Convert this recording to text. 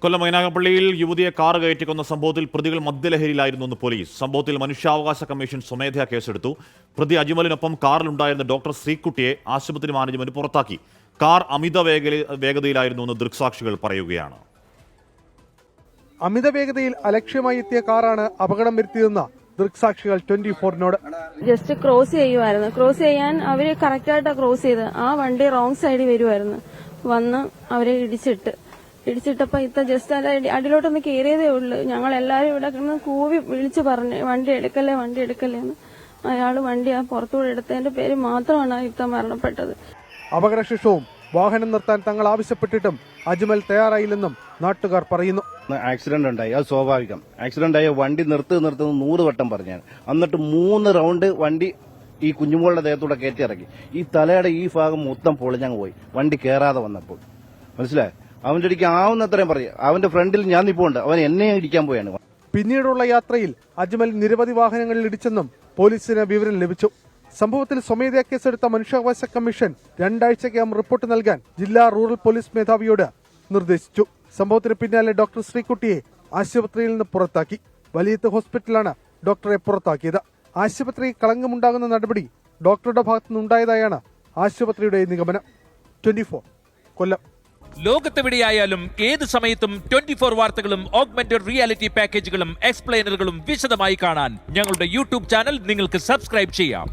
കൊല്ലം മൈനാഗപ്പള്ളിയിൽ യുവതിയെ കാർ കയറ്റിക്കൊന്ന സംഭവത്തിൽ പ്രതികൾ മദ്യലഹരിയിലായിരുന്നെന്ന് പോലീസ്. സംഭവത്തിൽ മനുഷ്യാവകാശ കമ്മീഷൻ സ്വമേധയാ കേസെടുത്തു. പ്രതി അജ്മലിനൊപ്പം കാറിലുണ്ടായിരുന്ന ഡോക്ടർ ശ്രീകുട്ടിയെ ആശുപത്രി മാനേജ്മെന്റ് പുറത്താക്കി. കാർ അമിത വേഗതയിലായിരുന്നുവെന്ന് ദൃക്സാക്ഷികൾ പറയുകയാണ്. അമിത വേഗതയിൽ അലക്ഷ്യമായി എത്തിയ കാറാണ് അപകടം വരുത്തിയതെന്ന് ദൃക്സാക്ഷികൾ 24-നോട്. ജസ്റ്റ് ക്രോസ് ചെയ്യുമായിരുന്നു. ക്രോസ് ചെയ്യാൻ അവര് കറക്റ്റായിട്ടാണ് ക്രോസ് ചെയ്ത്. ആ വണ്ടി റോങ് സൈഡിൽ വരുമായിരുന്നു. വന്ന് അവരെ ഇടിച്ചിട്ടപ്പോ ജസ്റ്റ് അടിയിലോട്ടൊന്ന് കയറിയതേ ഉള്ളൂ. ഞങ്ങൾ എല്ലാവരും ഇവിടെ കിടന്ന് കൂവി വിളിച്ചു പറഞ്ഞു, വണ്ടി എടുക്കല്ലേ എന്ന്. അയാൾ വണ്ടി ആ പുറത്തുകൂടെ എടുത്തതിന്റെ പേര് മാത്രമാണ് ഇത്ത മരണപ്പെട്ടത്. അപകടശേഷവും വാഹനം നിർത്താൻ തങ്ങൾ ആവശ്യപ്പെട്ടിട്ടും അജ്മൽ തയ്യാറായില്ലെന്നും നാട്ടുകാർ പറയുന്നു. ആക്സിഡന്റ് ഉണ്ടായി, അത് സ്വാഭാവികം. ആക്സിഡന്റ് ആയ വണ്ടി നിർത്തുന്ന 100 വട്ടം പറഞ്ഞാണ്. എന്നിട്ട് 3 റൗണ്ട് വണ്ടി ഈ കുഞ്ഞുമോളുടെ ദേഹത്തൂടെ കയറ്റി ഇറക്കി. ഈ തലയുടെ ഈ ഭാഗം മൊത്തം പൊളിഞ്ഞങ്ങ് പോയി, വണ്ടി കയറാതെ വന്നപ്പോൾ. മനസ്സിലായി? അവന്റെ അടിക്ക് ആവുന്നത്രയും പറയാം. അവന്റെ ഫ്രണ്ടിൽ ഞാൻ നിൽപ്പുണ്ട്, അവൻ എന്നെ ഇടിക്കാൻ പോയാണ്. പിന്നീടുള്ള യാത്രയിൽ അജ്മൽ നിരവധി വാഹനങ്ങളിൽ ഇടിച്ചെന്നും പോലീസിന് വിവരം ലഭിച്ചു. സംഭവത്തിൽ സ്വമേധയാ കേസെടുത്ത മനുഷ്യാവകാശ കമ്മീഷൻ 2 ആഴ്ചയ്ക്കകം റിപ്പോർട്ട് നൽകാൻ ജില്ലാ റൂറൽ പോലീസ് മേധാവിയോട് നിർദ്ദേശിച്ചു. സംഭവത്തിന് പിന്നാലെ ഡോക്ടർ ശ്രീകുട്ടിയെ ആശുപത്രിയിൽ നിന്ന് പുറത്താക്കി. വലിയത്ത് ഹോസ്പിറ്റലാണ് ഡോക്ടറെ പുറത്താക്കിയത്. ആശുപത്രിയിൽ കളങ്കമുണ്ടാകുന്ന നടപടി ഡോക്ടറുടെ ഭാഗത്തുനിന്നുണ്ടായതായാണ് ആശുപത്രിയുടെ നിഗമനം. 24 കൊല്ലം. ലോകത്തെവിടെയായാലും ഏത് സമയത്തും 24 വാർത്തകളും ഓഗ്മെന്റഡ് റിയാലിറ്റി പാക്കേജുകളും എക്സ്പ്ലെയിനറുകളും വിശദമായി കാണാൻ ഞങ്ങളുടെ യൂട്യൂബ് ചാനൽ നിങ്ങൾക്ക് സബ്സ്ക്രൈബ് ചെയ്യാം.